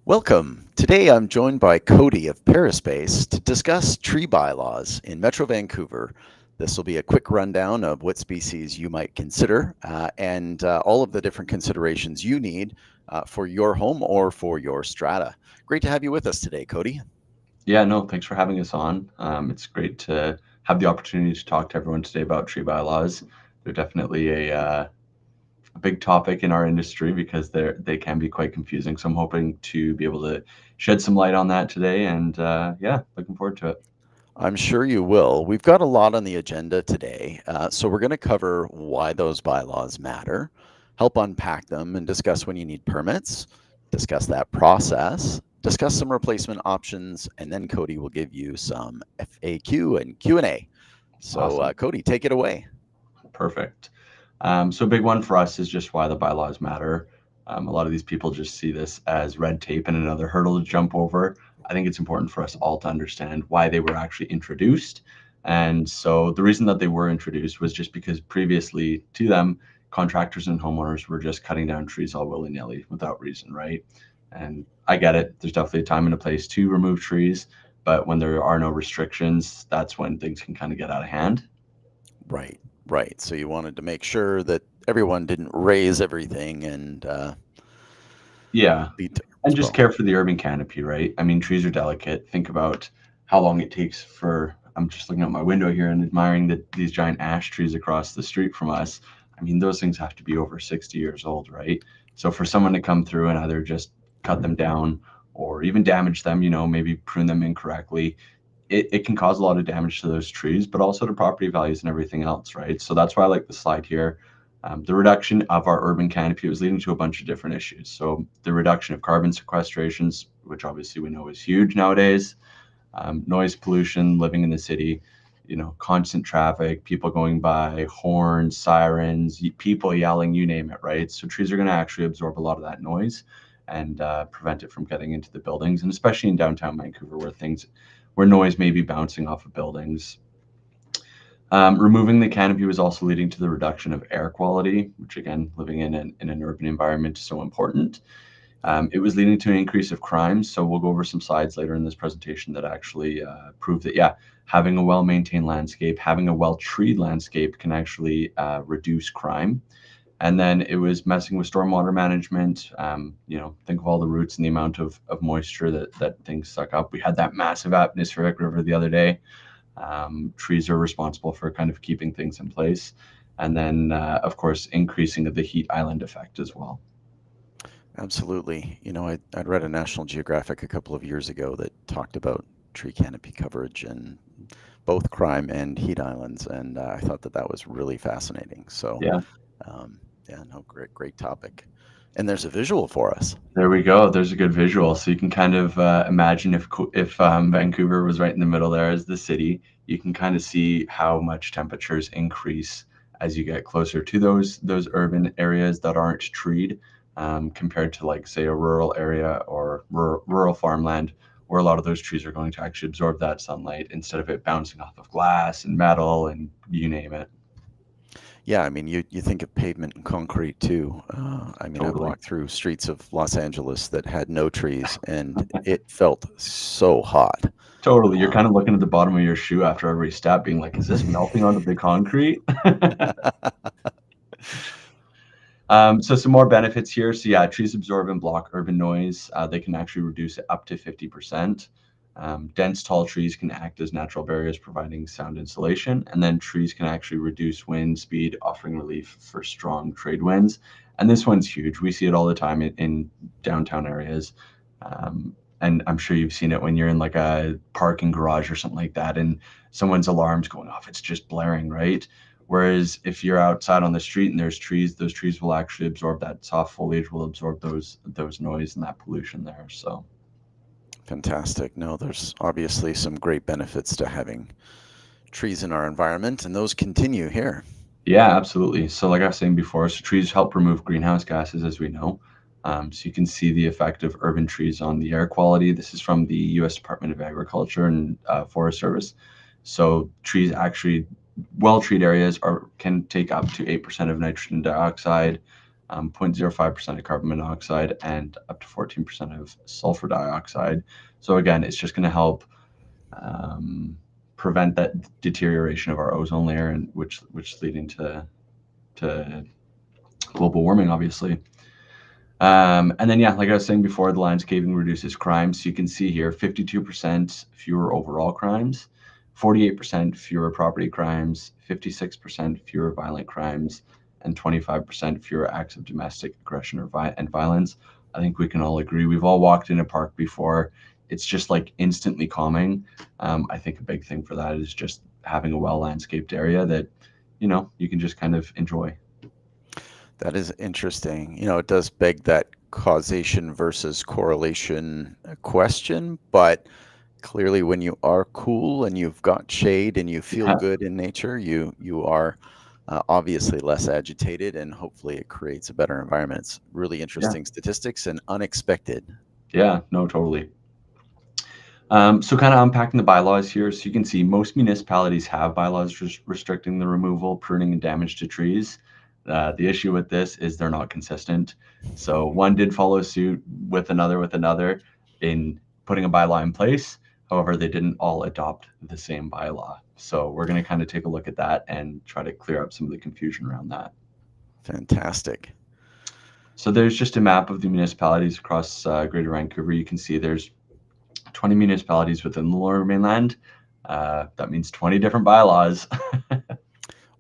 Welcome. Today I'm joined by Cody of Parispace to discuss tree bylaws in Metro Vancouver. This will be a quick rundown of what species you might consider and all of the different considerations you need for your home or for your strata. Great to have you with us today, Cody. Yeah, no, thanks for having us on. It's great to have the opportunity to talk to everyone today about tree bylaws. They're definitely a big topic in our industry because they can be quite confusing. So I'm hoping to be able to shed some light on that today, and yeah, looking forward to it. I'm sure you will. We've got a lot on the agenda today, so we're going to cover why those bylaws matter, help unpack them, and discuss when you need permits, discuss that process, discuss some replacement options, and then Cody will give you some FAQ and Q&A. So, Awesome, Cody, take it away. perfect. So a big one for us is just why the bylaws matter. A lot of these people just see this as red tape and another hurdle to jump over. I think it's important for us all to understand why they were actually introduced. And so the reason that they were introduced was just because previously to them, contractors and homeowners were just cutting down trees all willy-nilly without reason, right? And I get it. There's definitely a time and a place to remove trees, but when there are no restrictions, that's when things can kind of get out of hand. Right, right. So you wanted to make sure that everyone didn't raise everything and Yeah, lead to and just sprawl. care for the urban canopy, right? I mean, trees are delicate. Think about how long it takes for. I'm just looking out my window here and admiring these giant ash trees across the street from us. I mean, those things have to be over 60 years old, right? So for Right. someone to come through and either just cut them down or even damage them, maybe prune them incorrectly, it can cause a lot of damage to those trees, but also to property values and everything else, right? So that's why I like the slide here. The reduction of our urban canopy was leading to a bunch of different issues. So the reduction of carbon sequestrations, which obviously we know is huge nowadays, noise pollution, living in the city, constant traffic, people going by, horns, sirens, people yelling, you name it, right? So trees are going to actually absorb a lot of that noise and prevent it from getting into the buildings, and especially in downtown Vancouver, where noise may be bouncing off of buildings. Removing the canopy was also leading to the reduction of air quality, which again, living in an urban environment is so important. It was leading to an increase of crimes. So we'll go over some slides later in this presentation that actually prove that, yeah, having a well-maintained landscape, having a well-treed landscape can actually reduce crime. And then it was messing with stormwater management. Think of all the roots and the amount of moisture that things suck up. We had that massive atmospheric river the other day. Trees are responsible for kind of keeping things in place. And then, of course, increasing of the heat island effect as well. Absolutely. I'd read a National Geographic a couple of years ago that talked about tree canopy coverage and both crime and heat islands, and I thought that that was really fascinating. So, Yeah. yeah, no, great topic. And there's a visual for us. There we go. There's a good visual. So you can kind of imagine if Vancouver was right in the middle there as the city, you can kind of see how much temperatures increase as you get closer to those urban areas that aren't treed, compared to like say a rural area or rural farmland, where a lot of those trees are going to actually absorb that sunlight instead of it bouncing off of glass and metal and you name it. Yeah, I mean, you think of pavement and concrete too. I mean, I've Totally. walked through streets of Los Angeles that had no trees, and it felt so hot. Totally. You're kind Um, of looking at the bottom of your shoe after every step, being like, is this melting onto the concrete? So some more benefits here. So yeah, trees absorb and block urban noise. They can actually reduce it up to 50%. Dense tall trees can act as natural barriers, providing sound insulation. And then trees can actually reduce wind speed, offering relief for strong trade winds. And this one's huge. We see it all the time in downtown areas. And I'm sure you've seen it when you're in like a parking garage or something like that, and someone's alarm's going off. It's just blaring, right? Whereas if you're outside on the street and there's trees, those trees will actually absorb that soft foliage, will absorb those noise and that pollution there. So Fantastic. No, there's obviously some great benefits to having trees in our environment, and those continue here. yeah, absolutely. So like I was saying before, so trees help remove greenhouse gases, as we know. So you can see the effect of urban trees on the air quality. This is from the U.S. Department of Agriculture and Forest Service. So trees actually, well-treated areas can take up to 8% of nitrogen dioxide. 0.05% of carbon monoxide, and up to 14% of sulfur dioxide. So again, it's just going to help prevent that deterioration of our ozone layer, and which is leading to global warming, obviously. And then, yeah, like I was saying before, the landscaping reduces crime. So you can see here 52% fewer overall crimes, 48% fewer property crimes, 56% fewer violent crimes, and 25% fewer acts of domestic aggression and violence. I think we can all agree. We've all walked in a park before. It's just like instantly calming. I think a big thing for that is just having a well-landscaped area that, you can just kind of enjoy. That is interesting. It does beg that causation versus correlation question, but clearly when you are cool and you've got shade and you feel good in nature, you are obviously less agitated, and hopefully it creates a better environment. It's really interesting statistics and unexpected. Yeah, no, totally. So kind of unpacking the bylaws here. So you can see most municipalities have bylaws restricting the removal, pruning, and damage to trees. The issue with this is they're not consistent. So one did follow suit with another in putting a bylaw in place. However, they didn't all adopt the same bylaw. So we're going to kind of take a look at that and try to clear up some of the confusion around that. Fantastic. So there's just a map of the municipalities across Greater Vancouver. You can see there's 20 municipalities within the Lower Mainland. That means 20 different bylaws.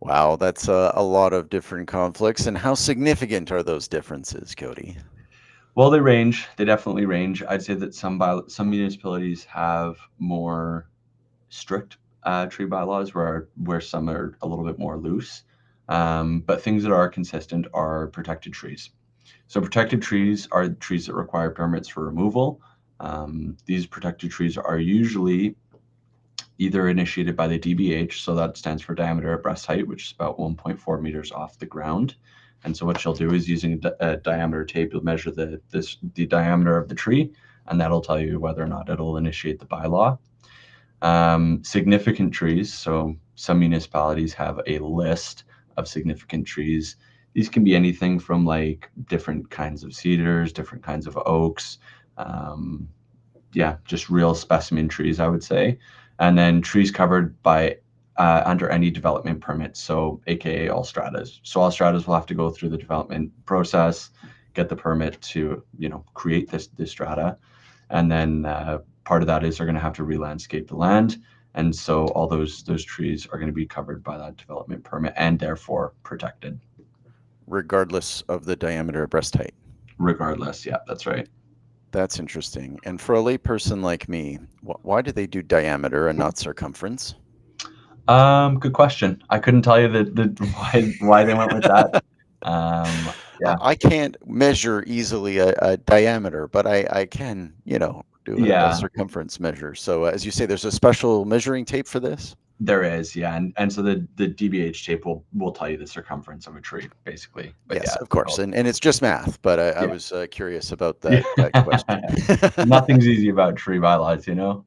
Wow, that's a lot of different conflicts. And how significant are those differences, Cody? Well, they range. They definitely range. I'd say that some municipalities have more strict tree bylaws, where some are a little bit more loose. But things that are consistent are protected trees. So protected trees are trees that require permits for removal. These protected trees are usually either initiated by the DBH, so that stands for diameter at breast height, which is about 1.4 meters off the ground. And so what she'll do is, using a diameter tape, you'll measure the diameter of the tree, and that'll tell you whether or not it'll initiate the bylaw. Significant trees. So some municipalities have a list of significant trees. These can be anything from like different kinds of cedars, different kinds of oaks. Just real specimen trees, I would say. And then trees covered by under any development permit, so AKA all stratas. So all stratas will have to go through the development process, get the permit to create this strata, and then part of that is they're going to have to re-landscape the land, and so all those trees are going to be covered by that development permit and therefore protected. Regardless of the diameter of breast height. Regardless, yeah, that's right. That's interesting. And for a layperson like me, why do they do diameter and not circumference? Good question. I couldn't tell you why they went with that. I can't measure easily a diameter, but I can, do a circumference measure. So as you say, there's a special measuring tape for this? There is, yeah. And so the DBH tape will tell you the circumference of a tree, basically. But yes, of course. And it's just math, but I was curious about that question. Nothing's easy about tree bylaws, So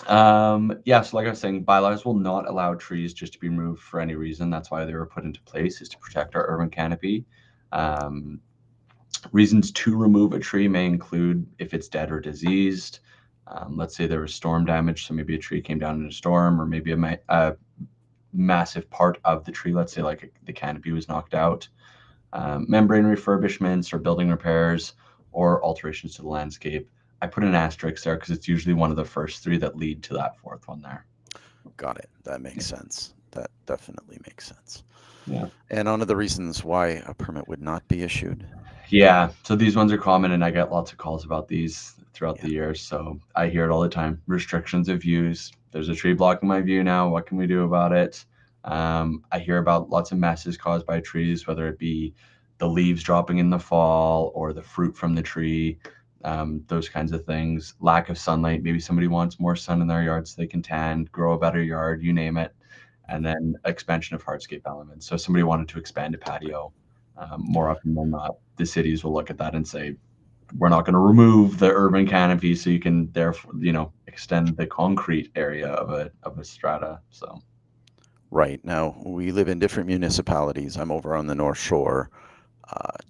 like I was saying, bylaws will not allow trees just to be removed for any reason. That's why they were put into place, is to protect our urban canopy. Reasons to remove a tree may include if it's dead or diseased. Let's say there was storm damage, so maybe a tree came down in a storm, or maybe a massive part of the tree, let's say like the canopy was knocked out. Membrane refurbishments or building repairs or alterations to the landscape. I put an asterisk there because it's usually one of the first three that lead to that fourth one there. Got it. That makes sense. That definitely makes sense. Yeah. And on to the reasons why a permit would not be issued. Yeah. So these ones are common, and I get lots of calls about these throughout the year. So I hear it all the time. Restrictions of use. There's a tree blocking my view now. What can we do about it? I hear about lots of messes caused by trees, whether it be the leaves dropping in the fall or the fruit from the tree. Those kinds of things. Lack of sunlight. Maybe somebody wants more sun in their yard so they can tan, grow a better yard, you name it. And then expansion of hardscape elements. So if somebody wanted to expand a patio, more often than not, the cities will look at that and say, we're not going to remove the urban canopy, so you can therefore, extend the concrete area of a strata. So Right. Now, we live in different municipalities. I'm over on the North Shore.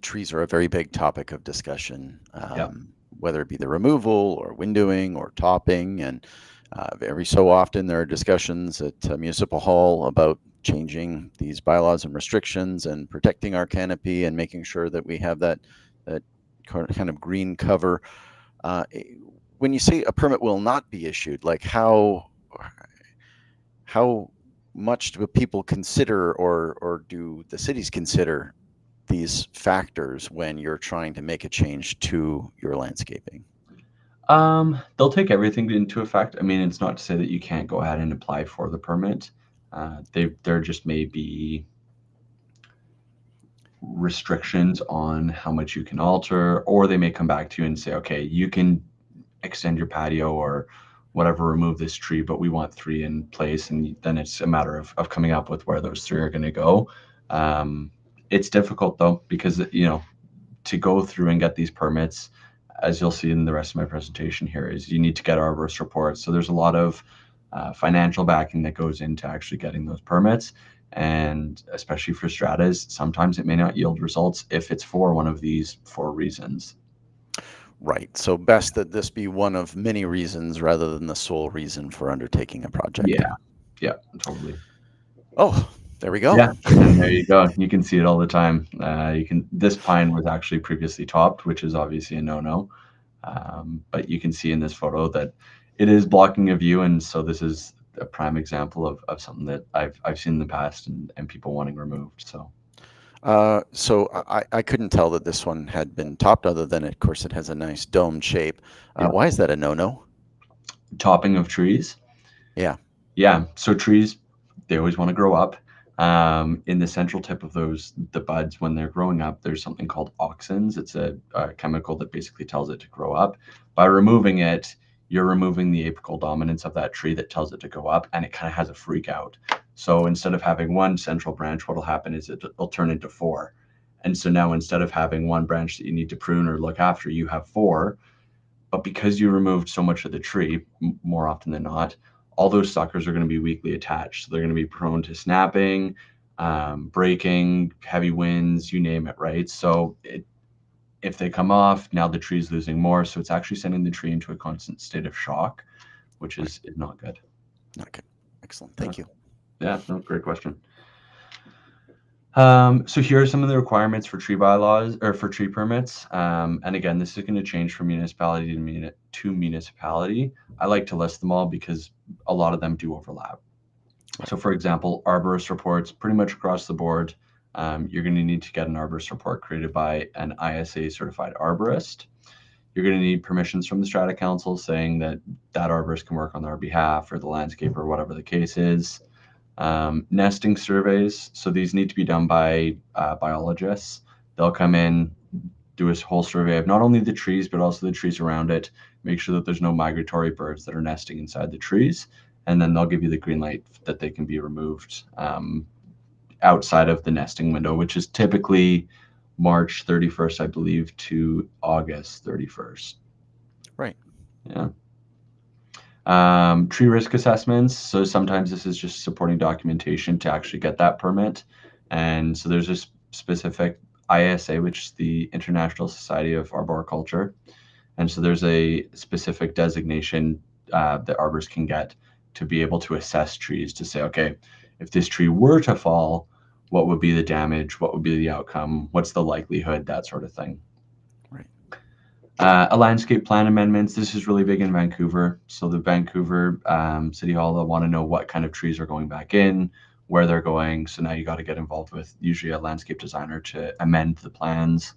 Trees are a very big topic of discussion, Yeah. whether it be the removal or windowing or topping. And every so often there are discussions at Municipal Hall about changing these bylaws and restrictions and protecting our canopy and making sure that we have that kind of green cover. When you say a permit will not be issued, like how much do people consider, or do the cities consider these factors when you're trying to make a change to your landscaping? They'll take everything into effect. I mean, it's not to say that you can't go ahead and apply for the permit. There just may be restrictions on how much you can alter, or they may come back to you and say, okay, you can extend your patio or whatever, remove this tree, but we want 3 in place. And then it's a matter of coming up with where those 3 are going to go. It's difficult though, because, to go through and get these permits, as you'll see in the rest of my presentation here, is you need to get arborist reports. So there's a lot of financial backing that goes into actually getting those permits. And especially for stratas, sometimes it may not yield results if it's for one of these 4 reasons. Right. So best that this be one of many reasons rather than the sole reason for undertaking a project. Yeah, totally. Oh, there we go. Yeah, and there you go. You can see it all the time. This pine was actually previously topped, which is obviously a no-no. But you can see in this photo that it is blocking a view, and so this is a prime example of something that I've seen in the past and people wanting removed. So I couldn't tell that this one had been topped, other than, of course, it has a nice domed shape. Yeah. Why is that a no-no? Topping of trees. Yeah. So trees, they always want to grow up. In the central tip of the buds, when they're growing up, there's something called auxins. It's a chemical that basically tells it to grow up. By removing it, you're removing the apical dominance of that tree that tells it to go up, and it kind of has a freak out. So instead of having one central branch, what'll happen is it'll turn into 4. And so now, instead of having one branch that you need to prune or look after, you have 4. But because you removed so much of the tree, more often than not, all those suckers are going to be weakly attached. So they're going to be prone to snapping, breaking, heavy winds, you name it, right? So if they come off, now the tree is losing more. So it's actually sending the tree into a constant state of shock, which is not good. Okay, excellent. Thank you. Yeah, no, great question. So here are some of the requirements for tree bylaws, or for tree permits. And again, this is going to change from municipality to municipality. I like to list them all because a lot of them do overlap. So for example, arborist reports, pretty much across the board, you're going to need to get an arborist report created by an ISA certified arborist. You're going to need permissions from the Strata Council saying that arborist can work on their behalf, or the landscaper, or whatever the case is. Nesting surveys. So these need to be done by biologists. They'll come in, do a whole survey of not only the trees, but also the trees around it, make sure that there's no migratory birds that are nesting inside the trees. And then they'll give you the green light that they can be removed outside of the nesting window, which is typically March 31st, I believe, to August 31st. Right. Yeah. Tree risk assessments. So sometimes this is just supporting documentation to actually get that permit. And so there's a specific ISA, which is the International Society of Arboriculture. And so there's a specific designation that arborists can get to be able to assess trees, to say, okay, if this tree were to fall, what would be the damage? What would be the outcome? What's the likelihood? That sort of thing. Right. A landscape plan amendments. This is really big in Vancouver. So the Vancouver City Hall, they'll want to know what kind of trees are going back in, where they're going. So now you got to get involved with usually a landscape designer to amend the plans.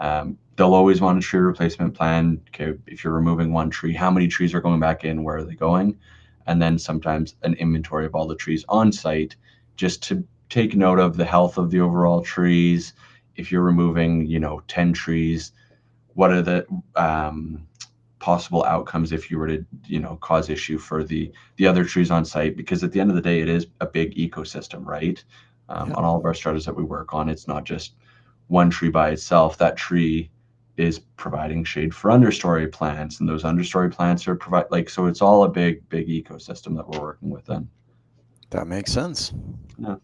They'll always want a tree replacement plan. Okay, if you're removing one tree, how many trees are going back in? Where are they going? And then sometimes an inventory of all the trees on site, just to take note of the health of the overall trees. If you're removing, 10 trees, what are the possible outcomes if you were to, cause issue for the other trees on site? Because at the end of the day, it is a big ecosystem, right? On all of our stratas that we work on, it's not just one tree by itself. That tree is providing shade for understory plants, and those understory plants are so it's all a big ecosystem that we're working within. That makes sense. Yeah.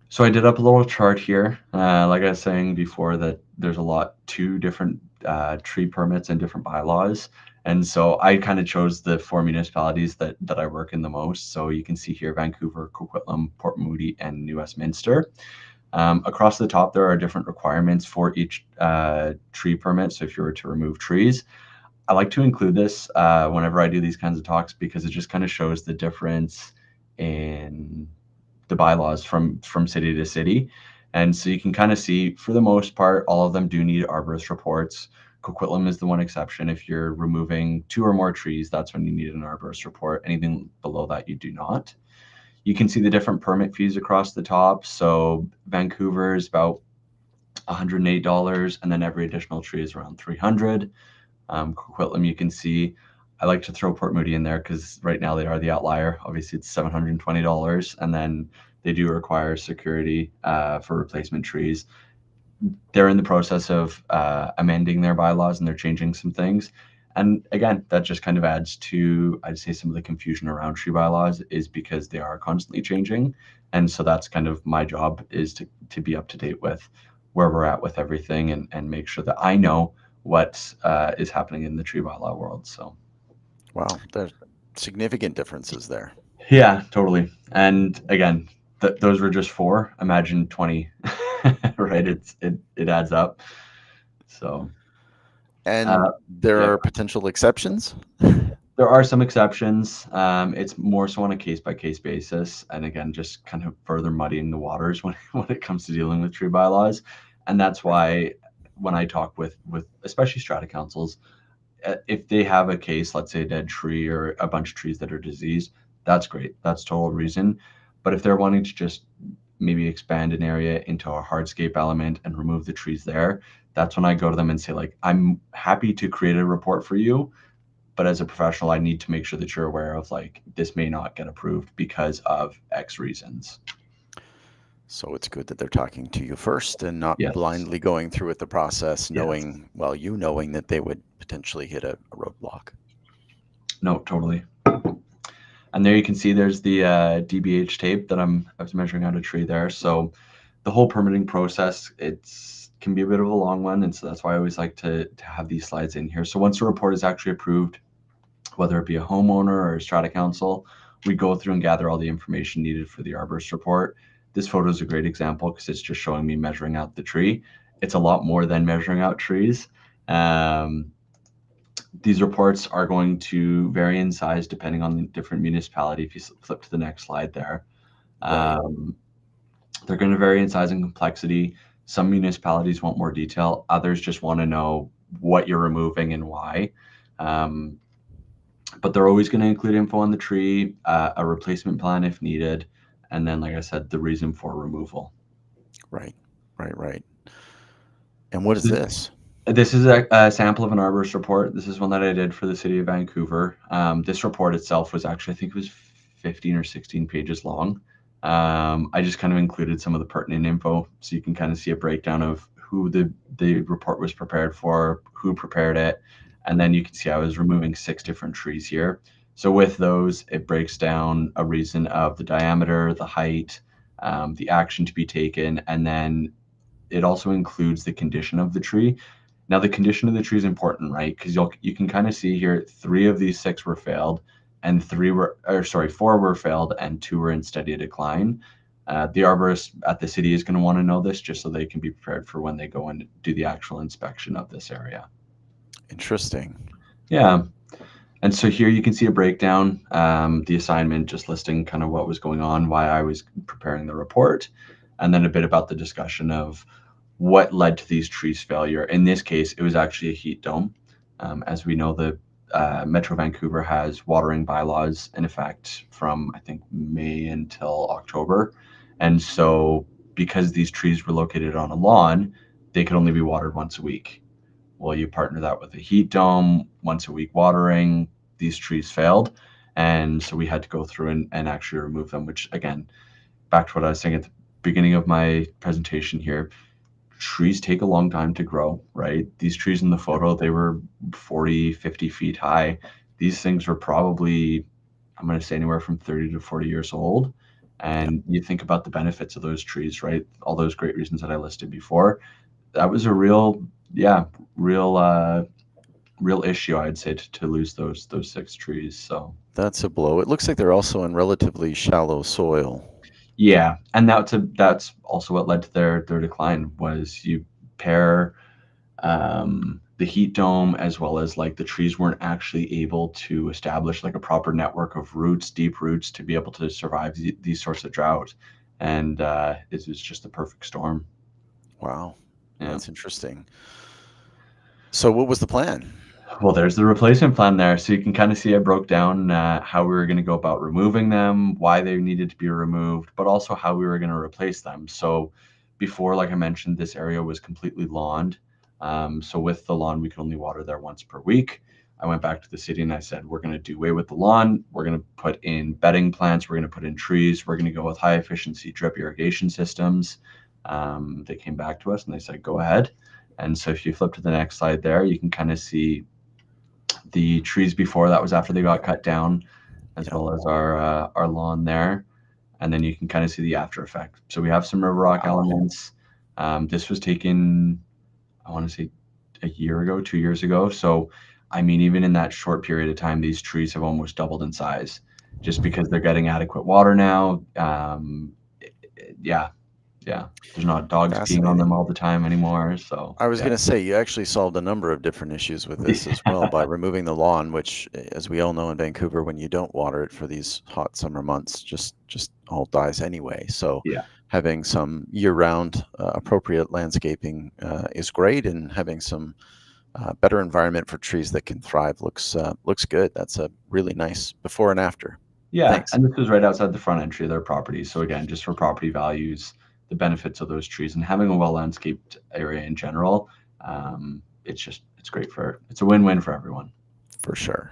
So I did up a little chart here. Like I was saying before, that there's a lot to different tree permits and different bylaws. And so I kind of chose the 4 municipalities that I work in the most. So you can see here Vancouver, Coquitlam, Port Moody, and New Westminster. Across the top, there are different requirements for each tree permit. So if you were to remove trees, I like to include this whenever I do these kinds of talks, because it just kind of shows the difference in the bylaws from city to city. And so you can kind of see, for the most part, all of them do need arborist reports. Coquitlam is the one exception. If you're removing 2 or more trees, that's when you need an arborist report. Anything below that, you do not. You can see the different permit fees across the top. So Vancouver is about $108, and then every additional tree is around $300. Coquitlam, you can see, I like to throw Port Moody in there because right now they are the outlier. Obviously, it's $720, and then they do require security for replacement trees. They're in the process of amending their bylaws, and they're changing some things. And again, that just kind of adds to, I'd say, some of the confusion around tree bylaws, is because they are constantly changing. And so that's kind of my job, is to be up to date with where we're at with everything, and make sure that I know what is happening in the tree bylaw world. So Wow, there's significant differences there. yeah, totally. And again, those were just 4. Imagine 20, right? It adds up. So And there yeah, are potential exceptions? there are some exceptions. It's more so on a case by case basis, and again, just kind of further muddying the waters when it comes to dealing with tree bylaws. And that's why when I talk with especially strata councils, if they have a case, let's say a dead tree or a bunch of trees that are diseased, that's great. That's total reason. But if they're wanting to just maybe expand an area into a hardscape element and remove the trees there, that's when I go to them and say, like, I'm happy to create a report for you, but as a professional, I need to make sure that you're aware of, like, this may not get approved because of X reasons. So it's good that they're talking to you first and not Yes. blindly going through with the process, Yes. knowing, well, knowing that they would potentially hit a roadblock. No, totally. And there you can see there's the DBH tape that I was measuring out a tree there. So the whole permitting process, can be a bit of a long one, and so that's why I always like to have these slides in here. So once a report is actually approved, whether it be a homeowner or a strata council, we go through and gather all the information needed for the arborist report. This photo is a great example because it's just showing me measuring out the tree. It's a lot more than measuring out trees. These reports are going to vary in size depending on the different municipality. If you flip to the next slide there, Right. they're going to vary in size and complexity. Some municipalities want more detail. Others just want to know what you're removing and why. But they're always going to include info on the tree, a replacement plan if needed, and then, like I said, the reason for removal. Right. And what is this? This is a sample of an arborist report. This is one that I did for the city of Vancouver. This report itself was actually, I think it was 15 or 16 pages long. I just kind of included some of the pertinent info, so you can kind of see a breakdown of who the report was prepared for, who prepared it, and then you can see I was removing 6 different trees here. So with those, it breaks down a reason of the diameter, the height, the action to be taken, and then it also includes the condition of the tree. Now, the condition of the tree is important, right? Because you can kind of see here, 3 of these 6 were failed, and 4 were failed, and 2 were in steady decline. The arborist at the city is going to want to know this just so they can be prepared for when they go and do the actual inspection of this area. Interesting. Yeah. And so here you can see a breakdown, the assignment just listing kind of what was going on, why I was preparing the report, and then a bit about the discussion of what led to these trees failure. In this case, it was actually a heat dome. As we know, the Metro Vancouver has watering bylaws in effect from, I think, May until October. And so because these trees were located on a lawn, they could only be watered once a week. Well, you partner that with a heat dome, once a week watering, these trees failed. And so we had to go through and actually remove them, which, again, back to what I was saying at the beginning of my presentation here, trees take a long time to grow, right? These trees in the photo, they were 40, 50 feet high. These things were probably I'm going to say anywhere from 30 to 40 years old. And you think about the benefits of those trees, right? All those great reasons that I listed before. That was a real, real issue, I'd say, to lose those 6 trees. So That's a blow. It looks like they're also in relatively shallow soil. yeah, and that's also what led to their decline. Was you pair the heat dome, as well as like the trees weren't actually able to establish like a proper network of roots, deep roots, to be able to survive these sorts of drought. And it was just the perfect storm. Wow, Yeah. that's interesting. So what was the plan? Well, there's the replacement plan there. So you can kind of see I broke down how we were going to go about removing them, why they needed to be removed, but also how we were going to replace them. So before, like I mentioned, this area was completely lawned. So with the lawn, we could only water there once per week. I went back to the city and I said, we're going to do away with the lawn. We're going to put in bedding plants. We're going to put in trees. We're going to go with high efficiency drip irrigation systems. They came back to us and they said, go ahead. And so if you flip to the next slide there, you can kind of see the trees before. That was after they got cut down, as well as our lawn there. And then you can kind of see the after effect. So we have some river rock elements. This was taken, I want to say, a year ago, 2 years ago. So, I mean, even in that short period of time, these trees have almost doubled in size, just because they're getting adequate water now. Yeah, there's not dogs peeing on them all the time anymore. So I was going to say, you actually solved a number of different issues with this as well by removing the lawn, which, as we all know in Vancouver, when you don't water it for these hot summer months, just all dies anyway. So yeah, having some year-round appropriate landscaping is great, and having some better environment for trees that can thrive looks good. That's a really nice before and after. yeah. Thanks. And this was right outside the front entry of their property. So again, just for property values, the benefits of those trees and having a well landscaped area in general, it's great it's a win-win for everyone. For sure.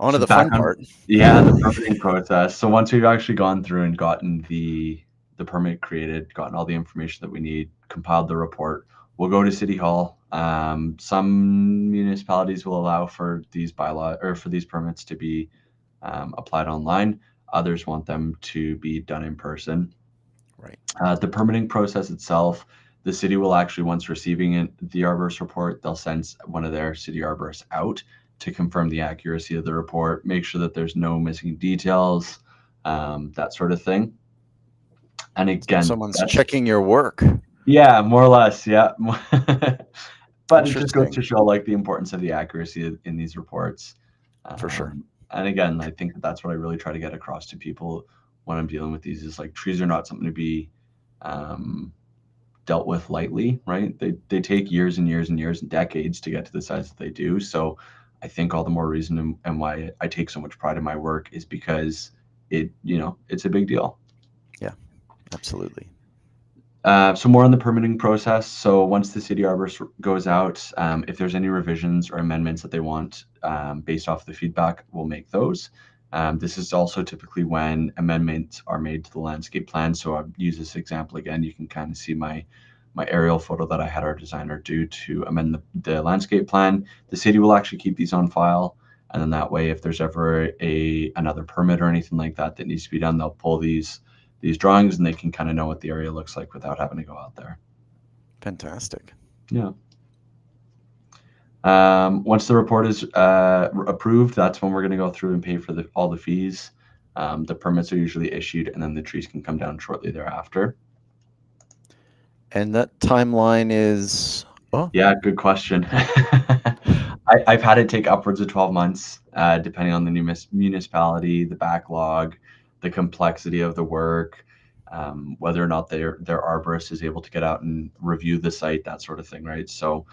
On to So the fun part. Yeah, the permitting process. So once we've actually gone through and gotten the permit created, gotten all the information that we need, compiled the report, we'll go to City Hall. Some municipalities will allow for these for these permits to be applied online. Others want them to be done in person. Right. The permitting process itself, the city will actually, once receiving the arborist report, they'll send one of their city arborists out to confirm the accuracy of the report, make sure that there's no missing details, that sort of thing. And again, someone's checking your work. Yeah, more or less. Yeah. But it just goes to show like the importance of the accuracy in these reports. For sure. And again, I think that's what I really try to get across to people when I'm dealing with these, is like, trees are not something to be dealt with lightly, right? They take years and years and years and decades to get to the size that they do. So I think all the more reason and why I take so much pride in my work is because it's a big deal. Yeah, absolutely. So more on the permitting process. So once the city arborist goes out, if there's any revisions or amendments that they want based off the feedback, we'll make those. This is also typically when amendments are made to the landscape plan. So I'll use this example again. You can kind of see my aerial photo that I had our designer do to amend the landscape plan. The city will actually keep these on file. And then that way, if there's ever another permit or anything like that needs to be done, they'll pull these drawings and they can kind of know what the area looks like without having to go out there. Fantastic. Yeah. Once the report is approved, that's when we're going to go through and pay for all the fees. The permits are usually issued, and then the trees can come down shortly thereafter. And that timeline is? Oh, yeah, good question. I've had it take upwards of 12 months, depending on the new municipality, the backlog, the complexity of the work, whether or not their arborist is able to get out and review the site, that sort of thing, right? So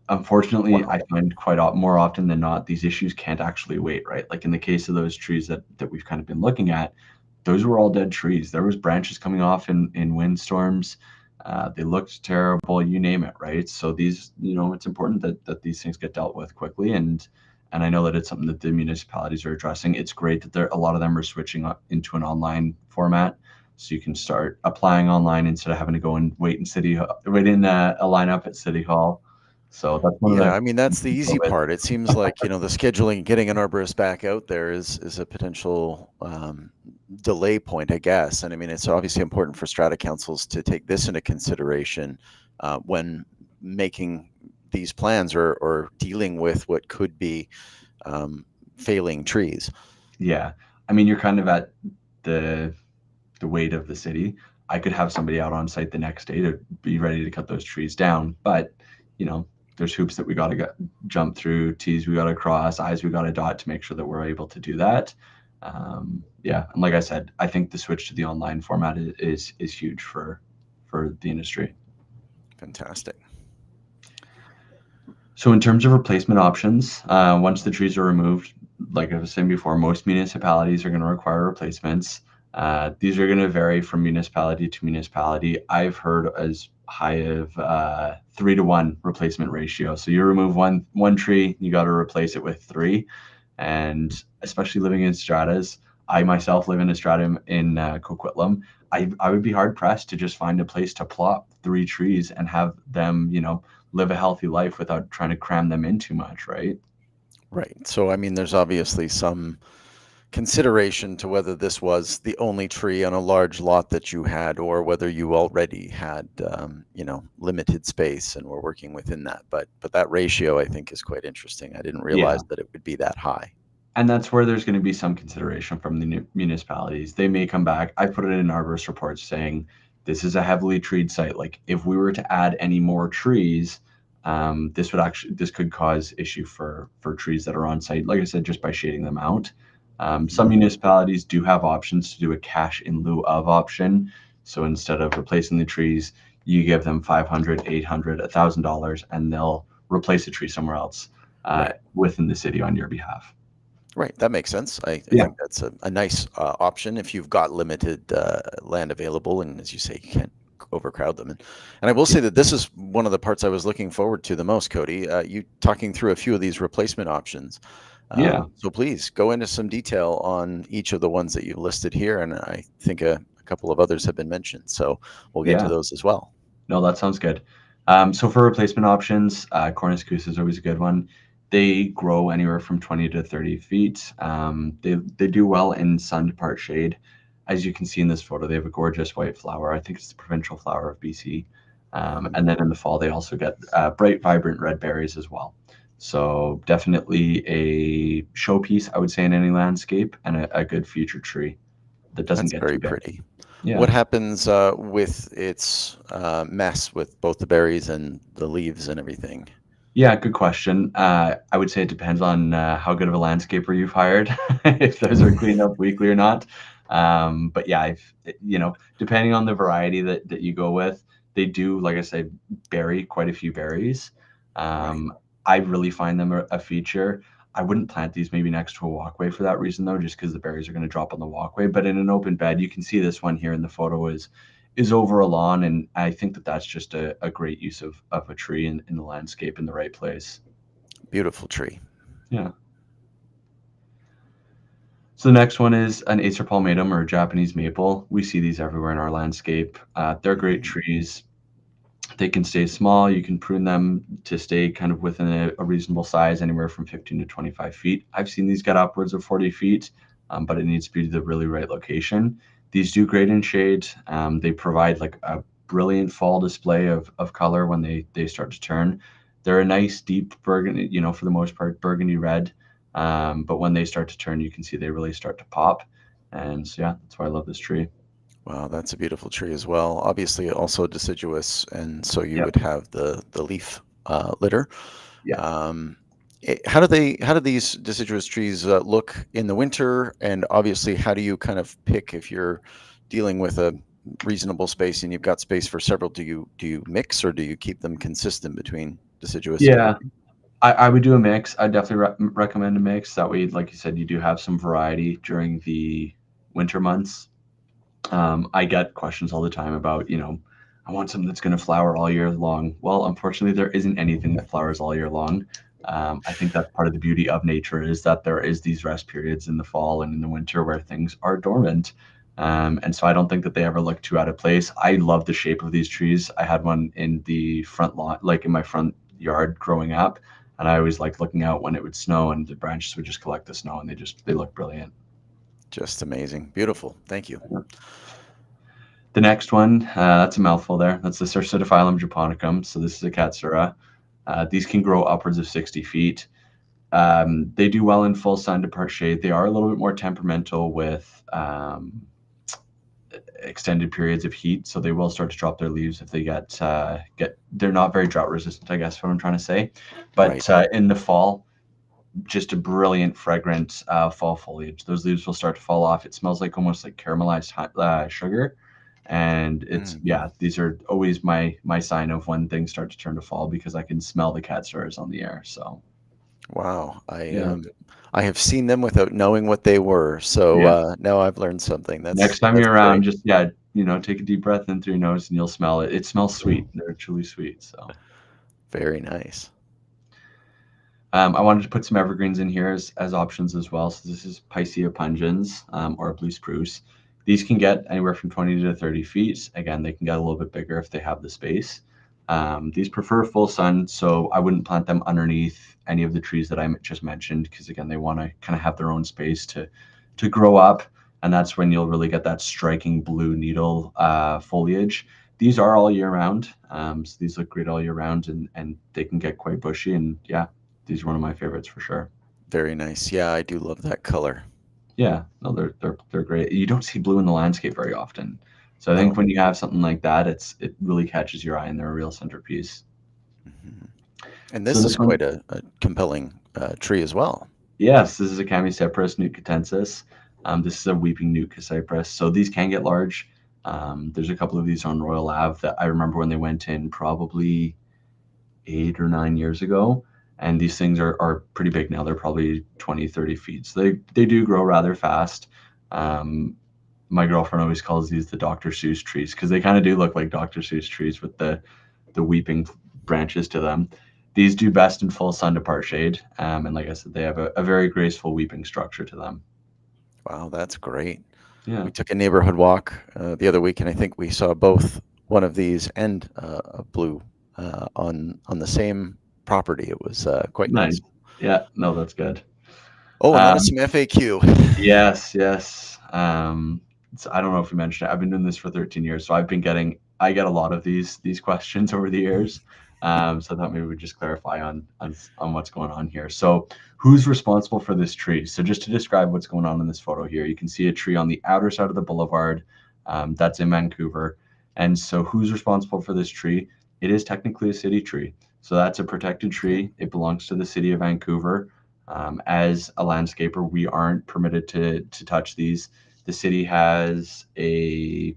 unfortunately, wow. I find more often than not, these issues can't actually wait, right? Like in the case of those trees that we've kind of been looking at, those were all dead trees. There was branches coming off in windstorms. They looked terrible, you name it, right? So these, it's important that these things get dealt with quickly. And I know that it's something that the municipalities are addressing. It's great that a lot of them are switching up into an online format. So you can start applying online instead of having to go and wait in a lineup at City Hall. So that's one of Yeah, the I mean, that's the easy with. part. It seems like, the scheduling, getting an arborist back out there is a potential delay point, I guess. And I mean, it's obviously important for strata councils to take this into consideration when making these plans or dealing with what could be failing trees. Yeah, I mean, you're kind of at the weight of the city. I could have somebody out on site the next day to be ready to cut those trees down, but there's hoops that we got to jump through, T's we got to cross, I's we got to dot to make sure that we're able to do that. Yeah, and like I said, I think the switch to the online format is huge for the industry. Fantastic. So in terms of replacement options, once the trees are removed, like I was saying before, most municipalities are going to require replacements. These are going to vary from municipality to municipality. I've heard as high of 3-to-1 replacement ratio. So you remove one tree, you got to replace it with 3. And especially living in stratas, I myself live in a strata in Coquitlam. I would be hard pressed to just find a place to plop 3 trees and have them, live a healthy life without trying to cram them in too much, right? Right. So, I mean, there's obviously some consideration to whether this was the only tree on a large lot that you had, or whether you already had, limited space and were working within that. But that ratio, I think, is quite interesting. I didn't realize that it would be that high. And that's where there's going to be some consideration from the municipalities. They may come back. I put it in Arborist reports saying this is a heavily treed site. Like if we were to add any more trees, this could cause issue for trees that are on site. Like I said, just by shading them out. Some municipalities do have options to do a cash in lieu of option. So instead of replacing the trees, you give them $500, $800, $1,000, and they'll replace a tree somewhere else within the city on your behalf. Right, that makes sense. I think that's a nice option if you've got limited land available, and as you say, you can't overcrowd them. And I will say that this is one of the parts I was looking forward to the most, Cody. You talking through a few of these replacement options. So please go into some detail on each of the ones that you've listed here, and I think a couple of others have been mentioned. So we'll get to those as well. No, that sounds good. So for replacement options, Cornice goose is always a good one. They grow anywhere from 20 to 30 feet. They do well in sun to part shade. As you can see in this photo, they have a gorgeous white flower. I think it's the provincial flower of BC. And then in the fall, they also get bright, vibrant red berries as well. So definitely a showpiece, I would say, in any landscape, and a good future tree that doesn't get very too big. pretty. Yeah. What happens with its mess with both the berries and the leaves and everything? Yeah, good question. I would say it depends on how good of a landscaper you've hired, if those are cleaned up weekly or not. But yeah, depending on the variety that you go with, they do, like I say, bury quite a few berries. I really find them a feature. I wouldn't plant these maybe next to a walkway for that reason, though, just because the berries are going to drop on the walkway. But in an open bed, you can see this one here in the photo is over a lawn, and I think that that's just a great use of a tree in the landscape in the right place. Beautiful tree. Yeah. So the next one is an Acer palmatum, or a Japanese maple. We see these everywhere in our landscape. They're great trees. They can stay small. You can prune them to stay kind of within a reasonable size, anywhere from 15 to 25 feet. I've seen these get upwards of 40 feet, but it needs to be the really right location. These do great in shade. They provide like a brilliant fall display of color when they start to turn. They're a nice deep burgundy, for the most part, burgundy red. But when they start to turn, you can see they really start to pop. And so, yeah, that's why I love this tree. Wow, that's a beautiful tree as well. Obviously, also deciduous, and so you would have the leaf litter. Yeah. How do these deciduous trees look in the winter? And obviously, how do you kind of pick if you're dealing with a reasonable space and you've got space for several? Do you mix, or do you keep them consistent between deciduous? Yeah. I would do a mix. I definitely recommend a mix. That way, like you said, you do have some variety during the winter months. I get questions all the time about, I want something that's going to flower all year long. Well, unfortunately, there isn't anything that flowers all year long. I think that's part of the beauty of nature, is that there is these rest periods in the fall and in the winter where things are dormant. And so I don't think that they ever look too out of place. I love the shape of these trees. I had one in the front lawn, like in my front yard growing up, and I always liked looking out when it would snow and the branches would just collect the snow, and they look brilliant. Just amazing. Beautiful. Thank you. The next one, that's a mouthful there. That's the Cercidophyllum japonicum. So this is a Katsura. These can grow upwards of 60 feet. They do well in full sun to part shade. They are a little bit more temperamental with extended periods of heat, so they will start to drop their leaves if they get they're not very drought resistant, I guess what I'm trying to say. But in the fall, just a brilliant fragrant fall foliage. Those leaves will start to fall off. It smells like almost like caramelized sugar. And it's these are always my sign of when things start to turn to fall, because I can smell the catsuras on the air. So wow, I have seen them without knowing what they were. So now I've learned something. Next time you're around, just take a deep breath in through your nose and you'll smell it. It smells sweet. They're truly sweet. So very nice. I wanted to put some evergreens in here as options as well. So this is Picea pungens, or blue spruce. These can get anywhere from 20 to 30 feet. Again, they can get a little bit bigger if they have the space. These prefer full sun, so I wouldn't plant them underneath any of the trees that I just mentioned, because again, they want to kind of have their own space to grow up, and that's when you'll really get that striking blue needle foliage. These are all year round, so these look great all year round, and they can get quite bushy, and these are one of my favorites for sure. Very nice. Yeah, I do love that color. Yeah, no, they're great. You don't see blue in the landscape very often, so I think when you have something like that, it really catches your eye, and they're a real centerpiece. Mm-hmm. And this is quite a compelling tree as well. Yes, this is a Cypress nucatensis. This is a weeping nuca cypress. So these can get large. There's a couple of these on Royal Ave that I remember when they went in probably 8 or 9 years ago. And these things are pretty big now. They're probably 20, 30 feet. So they do grow rather fast. My girlfriend always calls these the Dr. Seuss trees, because they kind of do look like Dr. Seuss trees with the weeping branches to them. These do best in full sun to part shade. And like I said, they have a very graceful weeping structure to them. Wow, that's great. Yeah. We took a neighborhood walk the other week, and I think we saw both one of these and a blue on the same property. It was quite nice. Yeah, no, that's good. Oh, and that is some FAQ. Yes. So I don't know if we mentioned it. I've been doing this for 13 years, so I get a lot of these questions over the years. So I thought maybe we'd just clarify on what's going on here. So who's responsible for this tree? So just to describe what's going on in this photo here, you can see a tree on the outer side of the boulevard. That's in Vancouver. And so who's responsible for this tree? It is technically a city tree. So that's a protected tree. It belongs to the city of Vancouver. As a landscaper, we aren't permitted to touch these. The city has a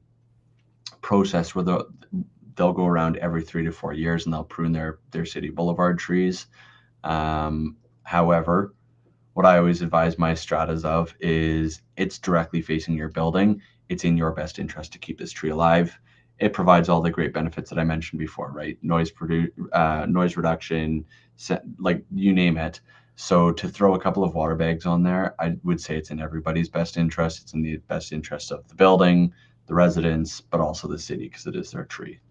process where they'll go around every 3 to 4 years and they'll prune their city boulevard trees. However, what I always advise my stratas of is it's directly facing your building. It's in your best interest to keep this tree alive. It provides all the great benefits that I mentioned before, right? Noise reduction, like you name it. So to throw a couple of water bags on there, I would say it's in everybody's best interest. It's in the best interest of the building, the residents, but also the city, because it is their tree.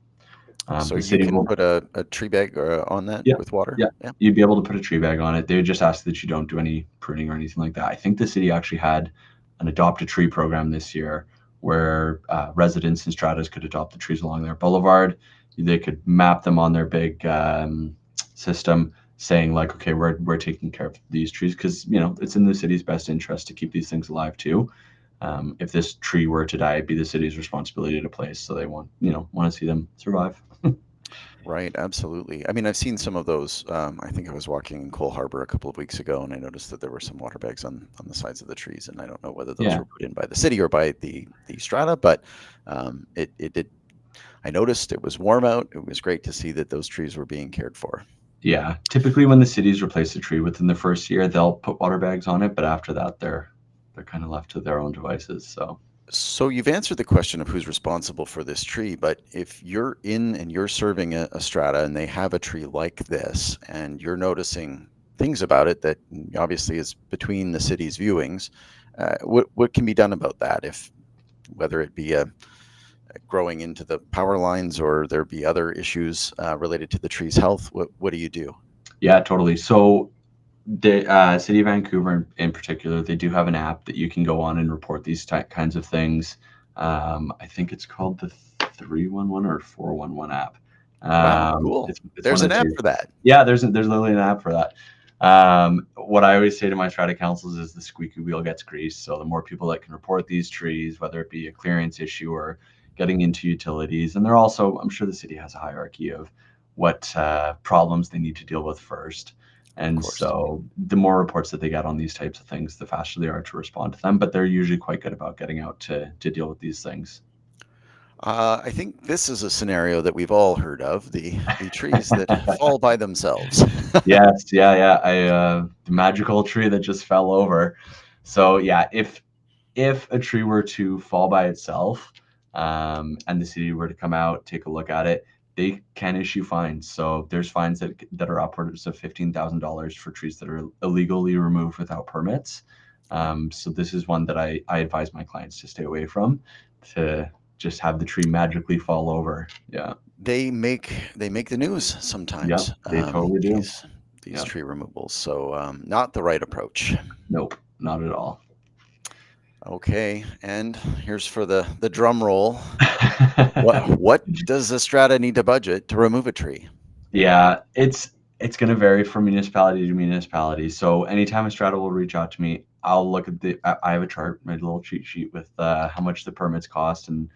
So you can put a tree bag on that with water? Yeah, you'd be able to put a tree bag on it. They would just ask that you don't do any pruning or anything like that. I think the city actually had an adopt a tree program this year where residents and stratas could adopt the trees along their boulevard. They could map them on their big system, saying like, okay, we're taking care of these trees, because it's in the city's best interest to keep these things alive too. If this tree were to die, it'd be the city's responsibility to place. So they want to see them survive. Right, absolutely. I mean, I've seen some of those. I think I was walking in Cole Harbor a couple of weeks ago, and I noticed that there were some water bags on the sides of the trees, and I don't know whether those were put in by the city or by the strata, but it did. I noticed it was warm out. It was great to see that those trees were being cared for. Yeah, typically when the cities replace a tree within the first year, they'll put water bags on it, but after that, they're kind of left to their own devices. So you've answered the question of who's responsible for this tree, but if you're in and you're serving a strata and they have a tree like this, and you're noticing things about it that obviously is between the city's viewings, what can be done about that? If whether it be a growing into the power lines, or there be other issues related to the tree's health, what do you do? Yeah, totally. So the city of Vancouver in particular, they do have an app that you can go on and report these kinds of things. I think it's called the 311 or 411 app. Wow, cool. It's There's one an of the app two. for that. Yeah, there's literally an app for that. What I always say to my strata councils is the squeaky wheel gets greased. So the more people that can report these trees, whether it be a clearance issue or getting into utilities, and they're also, I'm sure the city has a hierarchy of what problems they need to deal with first. Of And course. so the more reports that they get on these types of things, the faster they are to respond to them. But they're usually quite good about getting out to deal with these things. I think this is a scenario that we've all heard of, the trees that fall by themselves. Yes, yeah. The magical tree that just fell over. So yeah, if a tree were to fall by itself, and the city were to come out, take a look at it, they can issue fines. So there's fines that are upwards of $15,000 for trees that are illegally removed without permits. So this is one that I advise my clients to stay away from, to just have the tree magically fall over. Yeah. They make the news sometimes. They totally do. These tree removals. So not the right approach. Nope, not at all. Okay, and here's for the drum roll. What does the strata need to budget to remove a tree? Yeah, it's going to vary from municipality to municipality. So anytime a strata will reach out to me, I'll look at I have a chart, my little cheat sheet with how much the permits cost, and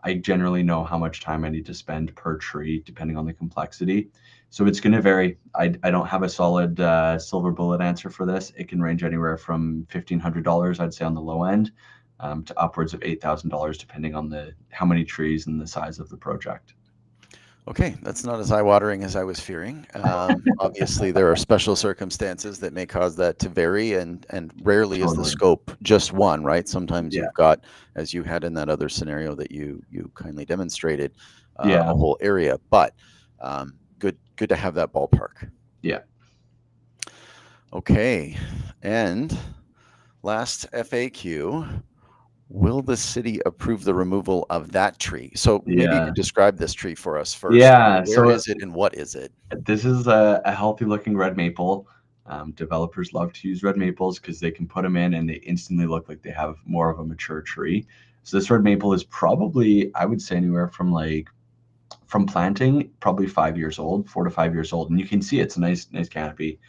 I generally know how much time I need to spend per tree depending on the complexity. So it's going to vary. I don't have a solid silver bullet answer for this. It can range anywhere from $1,500, I'd say on the low end, to upwards of $8,000, depending on how many trees and the size of the project. Okay, that's not as eye-watering as I was fearing. Obviously, there are special circumstances that may cause that to vary, and rarely is the Totally. scope just one, right? Sometimes Yeah. you've got, as you had in that other scenario that you kindly demonstrated, Yeah. a whole area. But good to have that ballpark. Yeah. Okay, and last FAQ. Will the city approve the removal of that tree? So maybe you Yeah. could describe this tree for us first. Yeah. Where is it and what is it? This is a healthy looking red maple. Developers love to use red maples because they can put them in and they instantly look like they have more of a mature tree. So this red maple is probably, I would say, anywhere from planting, probably 5 years old, 4 to 5 years old, and you can see it's a nice canopy.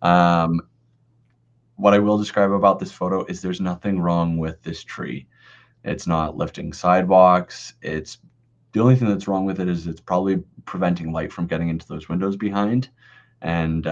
What I will describe about this photo is there's nothing wrong with this tree. It's not lifting sidewalks. The only thing that's wrong with it is it's probably preventing light from getting into those windows behind, and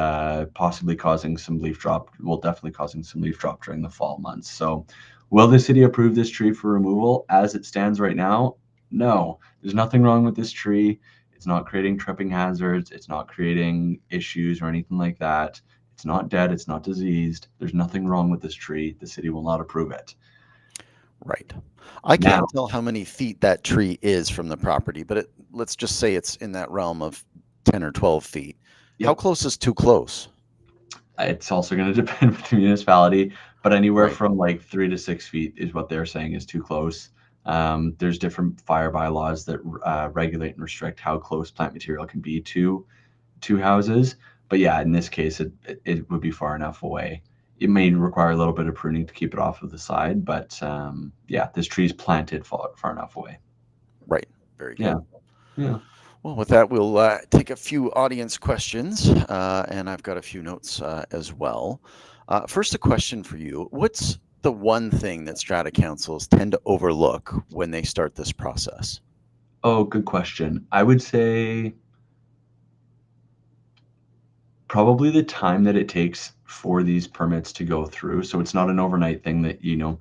possibly causing some leaf drop. Well, definitely causing some leaf drop during the fall months. So will the city approve this tree for removal as it stands right now? No, there's nothing wrong with this tree. It's not creating tripping hazards. It's not creating issues or anything like that. It's not dead. It's not diseased. There's nothing wrong with this tree. The city will not approve it. Right. I Now, can't tell how many feet that tree is from the property, but let's just say it's in that realm of 10 or 12 feet. Yep. How close is too close? It's also going to depend with the municipality, but anywhere Right. from like 3 to 6 feet is what they're saying is too close. There's different fire bylaws that regulate and restrict how close plant material can be to houses. But yeah, in this case, it would be far enough away. It may require a little bit of pruning to keep it off of the side, but yeah, this tree's planted far enough away. Right. Very good. Yeah. Yeah. Well, with that, we'll take a few audience questions, and I've got a few notes as well. First, a question for you. What's the one thing that strata councils tend to overlook when they start this process? Oh, good question. I would say probably the time that it takes for these permits to go through. So it's not an overnight thing that, you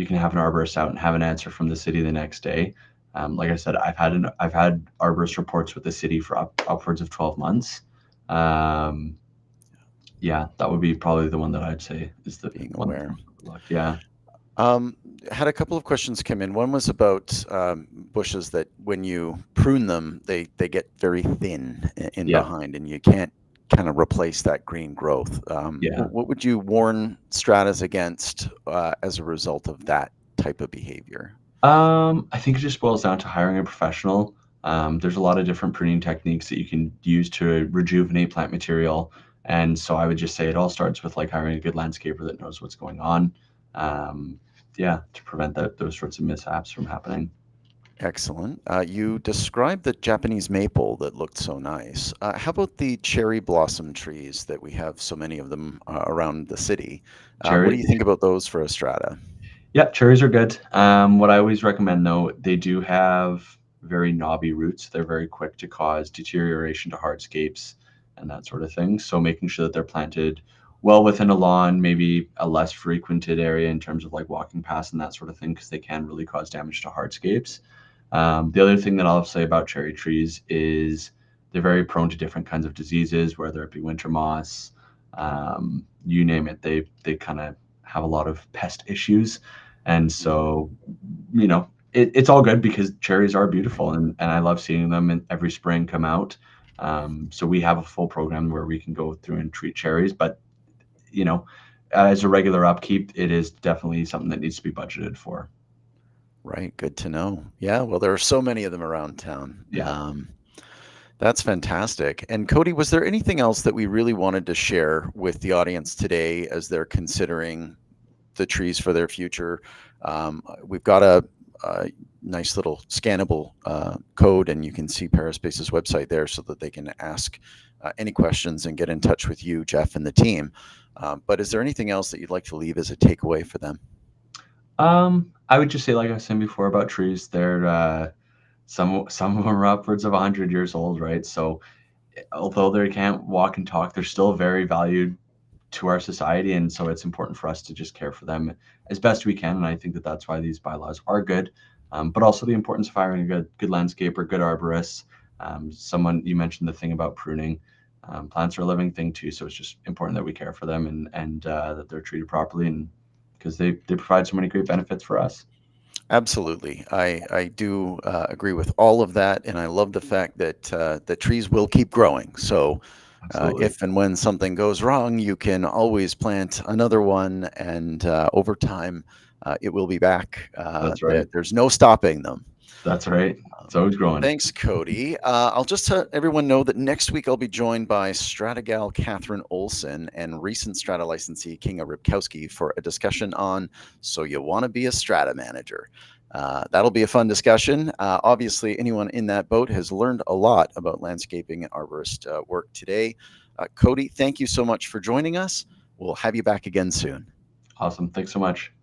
can have an arborist out and have an answer from the city the next day. Like I said, I've had arborist reports with the city for upwards of 12 months. Yeah, that would be probably the one that I'd say is the Being one. aware. Yeah. Had a couple of questions come in. One was about bushes that when you prune them, they get very thin in Yeah. behind, and you can't kind of replace that green growth. Yeah. What would you warn stratas against as a result of that type of behavior? I think it just boils down to hiring a professional. There's a lot of different pruning techniques that you can use to rejuvenate plant material. And so I would just say it all starts with like hiring a good landscaper that knows what's going on. Um, yeah, to prevent those sorts of mishaps from happening. Excellent. You described the Japanese maple that looked so nice. How about the cherry blossom trees that we have so many of them around the city? What do Cherry, you think about those for a strata? yeah, cherries are good. What I always recommend though, they do have very knobby roots. They're very quick to cause deterioration to hardscapes and that sort of thing. So making sure that they're planted well within a lawn, maybe a less frequented area in terms of like walking past and that sort of thing, because they can really cause damage to hardscapes. The other thing that I'll say about cherry trees is they're very prone to different kinds of diseases, whether it be winter moss, you name it. They kind of have a lot of pest issues, and so it's all good because cherries are beautiful, and I love seeing them in every spring come out. So we have a full program where we can go through and treat cherries, but you know, as a regular upkeep, it is definitely something that needs to be budgeted for. Right, good to know. Yeah, well, there are so many of them around town. Yeah. That's fantastic. And Cody, was there anything else that we really wanted to share with the audience today as they're considering the trees for their future? We've got a nice little scannable code, and you can see Paraspace's website there so that they can ask any questions and get in touch with you, Jeff, and the team. But is there anything else that you'd like to leave as a takeaway for them? I would just say, like I was saying before about trees, they're some of them are upwards of 100 years old, right? So although they can't walk and talk, they're still very valued to our society, and so it's important for us to just care for them as best we can. And I think that that's why these bylaws are good, but also the importance of hiring a good landscaper, good arborist. Someone you mentioned the thing about pruning. Plants are a living thing too, so it's just important that we care for them and that they're treated properly, and because they provide so many great benefits for us. Absolutely. I do agree with all of that. And I love the fact that the trees will keep growing. So Absolutely. if and when something goes wrong, you can always plant another one. And over time, it will be back. That's right. There's no stopping them. That's right. It's always growing. Thanks, Cody. I'll just let everyone know that next week I'll be joined by Strata gal Catherine Olson and recent Strata licensee Kinga Rybkowski for a discussion on So You Want to Be a Strata Manager. That'll be a fun discussion. Obviously, anyone in that boat has learned a lot about landscaping and arborist work today. Cody, thank you so much for joining us. We'll have you back again soon. Awesome. Thanks so much.